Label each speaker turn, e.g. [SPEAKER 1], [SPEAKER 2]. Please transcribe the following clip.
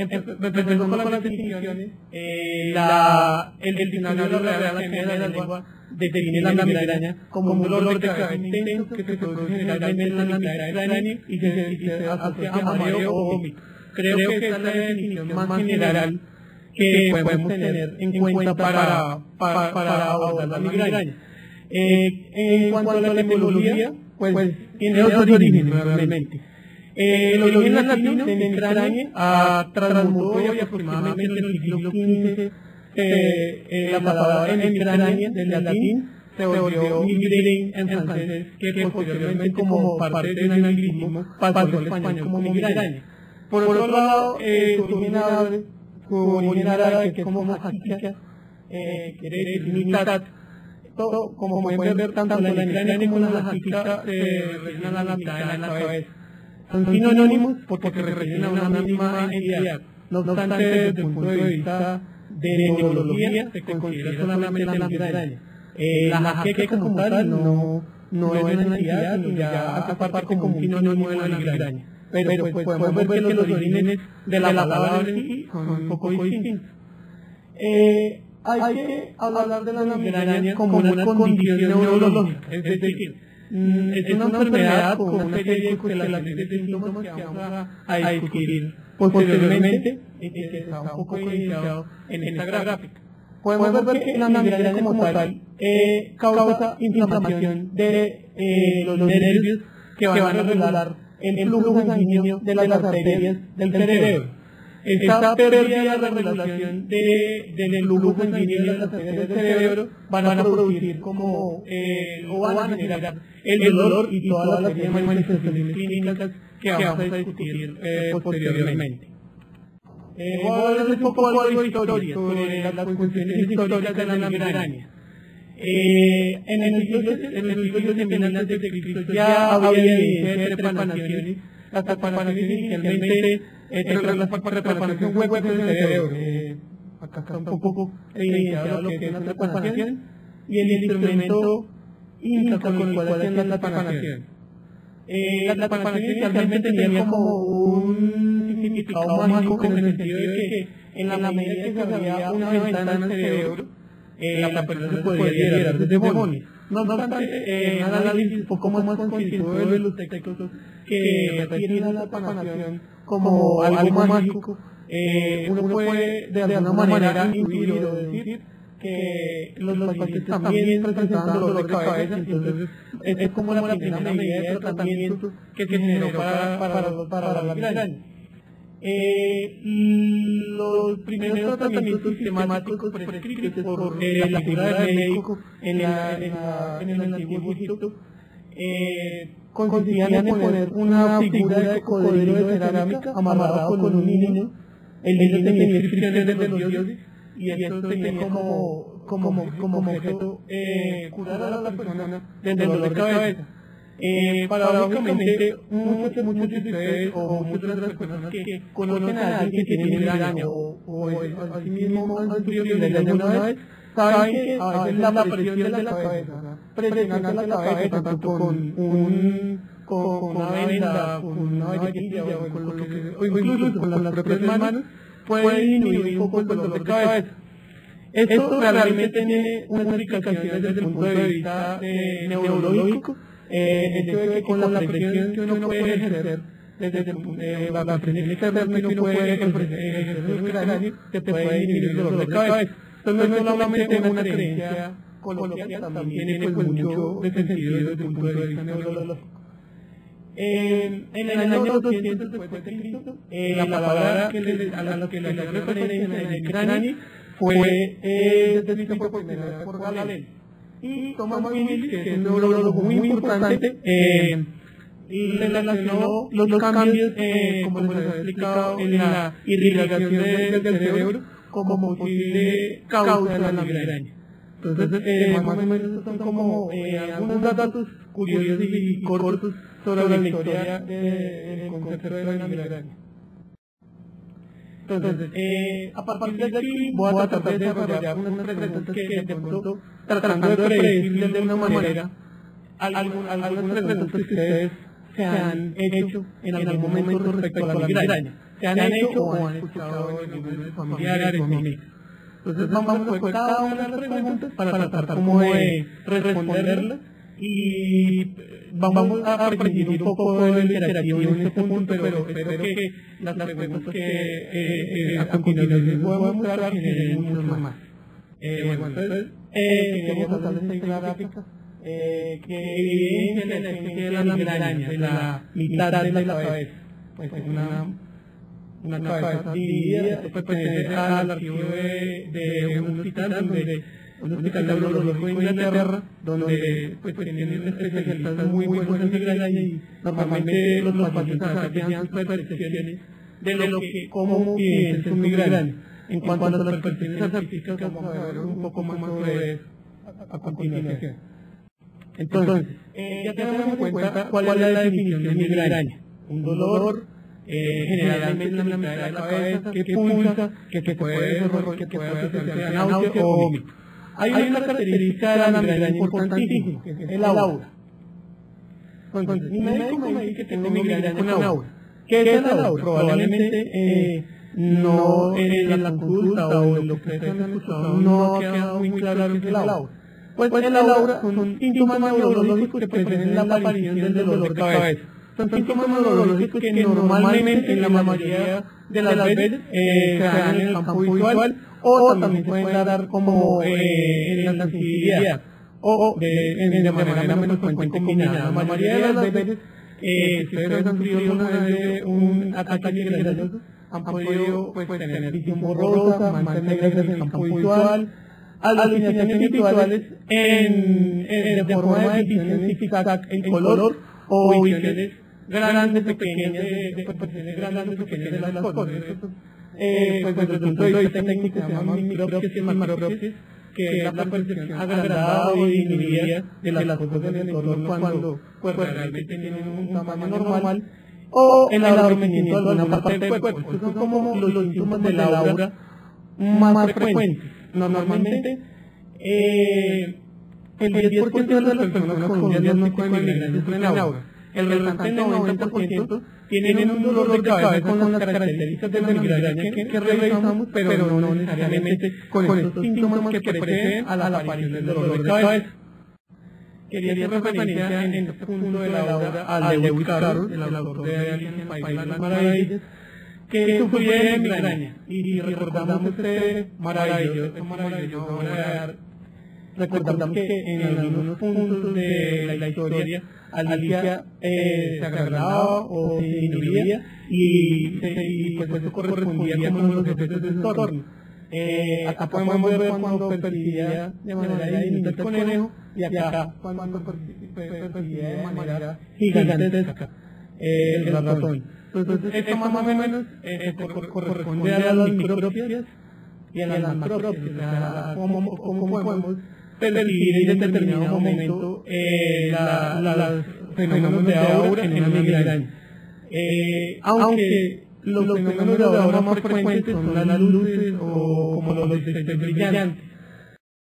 [SPEAKER 1] empezando con las definiciones, el diccionario de la Real Academia de la Lengua define la migraña como un dolor de cabeza intenso que se produce generalmente en la mitad del cráneo y se asocia a mareo o vómito. Creo que esta es la definición más general que podemos tener en cuenta para abordar la migraña. En cuanto a la etimología, pues tiene dos orígenes realmente. El origen latino de migraña transmutó y aproximadamente en el siglo XV la palabra migraña del latín se volvió migraine en francés, que posteriormente como parte de un anglicismo pasó al español como migraña. Por otro lado, su origen árabe, que es como jaquica, quiere decir mitad. Como pueden ver, tanto la migraña como la jaquica se refieren a la mitad de la cabeza. Son sinónimos porque se refieren a una misma entidad. No obstante, desde el punto de vista de neurología, se considera solamente la migraña. La jaqueca como tal no es una entidad, sino ya hace parte como un sinónimo de la migraña. Pero pues podemos ver que los orígenes de la palabra en sí son un poco distintos. Hay que hablar de la migraña como una condición neurológica, es decir, es una enfermedad con una serie de constelaciones de síntomas que vamos a discutir posteriormente y que está un poco iniciado en esta gráfica. Podemos ver que la migraña como tal causa inflamación de los nervios que van a regular el flujo sanguíneo de las arterias del cerebro. Esta pérdida de regulación del flujo sanguíneo de las arterias del cerebro van a producir o van a generar el dolor y todas las demás manifestaciones clínicas que vamos a discutir posteriormente. Voy a hablar un poco algo de historia sobre las cuestiones históricas de la migraña. En el siglo XIX antes de Cristo ya había evidencia de trepanaciones. Las trepanaciones inicialmente las preparaciones huecos del cerebro. Acá está un poco evidenciado lo que es una trepanación y el instrumento Inca con el cual hacían la trepanación. La trepanación inicialmente tenía como un significado mágico en el sentido de que en la medida que se abría una ventana en el cerebro, la persona se podía liberar de demonios. No obstante, un análisis un poco más concienzudo de los textos que refieren a la trepanación como algo mágico, uno puede de alguna manera intuir o decir que los pacientes también presentaban dolor de cabeza, entonces es como la primera medida de tratamiento que se generó para la migraña. Los primeros tratamientos sistemáticos prescritos por la figura del médico en el antiguo Egipto consistían en poner una figura de cocodrilo de cerámica amarrado con un niño. El niño tenía inscripciones de los dioses y esto tenía como objeto curar a la persona del dolor de cabeza. Paradójicamente, muchos de ustedes o muchas de las personas que conocen a alguien que tiene migraña o a sí mismo han sufrido migraña alguna vez, saben que a veces la presión de la cabeza, presionar la cabeza tanto con una venda, con una valletilla o incluso con las propias manos, puede disminuir un poco el dolor de cabeza. Esto realmente tiene unas implicaciones desde el punto de vista neurológico. El hecho de que con la presión que uno puede ejercer, desde la presión externa que uno puede ejercer en el cráneo, se puede disminuir el dolor de cabeza. Esto no es solamente una creencia coloquial, también tiene mucho de sentido desde el punto de vista neurológico. En el año 200 después de Cristo, la palabra a la que le hacía referencia en el cráneo fue descrita por primera vez por Galén. Y Thomas Willis, que es un neurólogo muy importante, relacionó los cambios, como les había explicado, en la irrigación del cerebro como posible causa de la migraña. Entonces, más o menos son como algunos datos curiosos y cortos sobre la historia del concepto de la migraña. Entonces, a partir de aquí voy a tratar de desarrollar unas preguntas que de pronto, tratando de predecirles de una manera, algunas preguntas que ustedes se han hecho en algún momento respecto a la migraña. se han hecho o han escuchado en algunos familiares o amigos. Entonces vamos a ver cada una de las preguntas para tratar como de responderlas y vamos a prescindir un poco de interacción en este punto, pero espero que las preguntas que a continuación voy a mostrar generen mucho más. Bueno, entonces, queríamos hablar de esta gráfica que evidencia la existencia de la migraña, de la mitad de la cabeza. Pues una cabeza dividida, esto pertenece al archivo de un hospital neurológico de Inglaterra, donde pues tienen especialistas muy buenos en migraña y normalmente los pacientes hacen sus percepciones de lo que, cómo piensan su migraña. En cuanto a las percepciones artísticas, vamos a ver un poco más sobre eso a continuación. Entonces, ya tenemos en cuenta cuál es la definición de migraña. Un dolor generalmente en la mitad de la cabeza, que pulsa, que puede asociarse a náusea o vómito. Hay una característica de la migraña importantísima, que es el aura. Entonces, mi médico me dice que tengo migraña con aura. ¿Qué es el aura? Probablemente no en la consulta o en lo que ustedes han escuchado no ha quedado muy claro qué es el aura. Pues el aura son síntomas neurológicos que presenten la aparición del dolor de cabeza. Son síntomas neurológicos que normalmente en la mayoría de las veces se dan en el campo visual o también se pueden dar como en la sensibilidad o de manera menos frecuente combinada. La mayoría de las veces ustedes han sufrido alguna vez un ataque migrañoso, han podido pues tener visión borrosa, manchas negras en el campo visual, alucinaciones visuales de forma de visiones zigzag en color o visiones grandes, pequeñas, de percepciones grandes, pequeñas de las cosas. Pues desde el punto de vista técnico se llama micropsis y macropsis, que es la percepción agrandada o disminuida de las cosas del entorno cuando pues realmente tienen un tamaño normal, o el adormecimiento de alguna parte del cuerpo. Estos son como los síntomas de la aura más frecuentes. Normalmente, el 10% de las personas con un diagnóstico de migraña sufren aura. El restante 90% tienen un dolor de cabeza con las características de la migraña que revisamos, pero no necesariamente con estos síntomas que preceden a la aparición del dolor de cabeza. Quería hacer referencia en este punto de la aura al Lewis Carroll, el autor de Alicia en el País de las Maravillas, que sufría de migraña. Y recordamos este maravilloso recordamos que en algunos puntos de la historia Alicia se agradaba o se disminuía y pues eso correspondía como los efectos de su entorno. Acá podemos ver cuando percibía de manera diminuta el conejo y acá cuando percibía de manera gigantesca el ratón. Entonces esto más o menos corresponde a las micropsias y a las macropsias, o sea, cómo podemos percibir en determinado momento los fenómenos de aura en una migraña. Aunque los fenómenos de aura más frecuentes son las luces o como los efectos brillantes.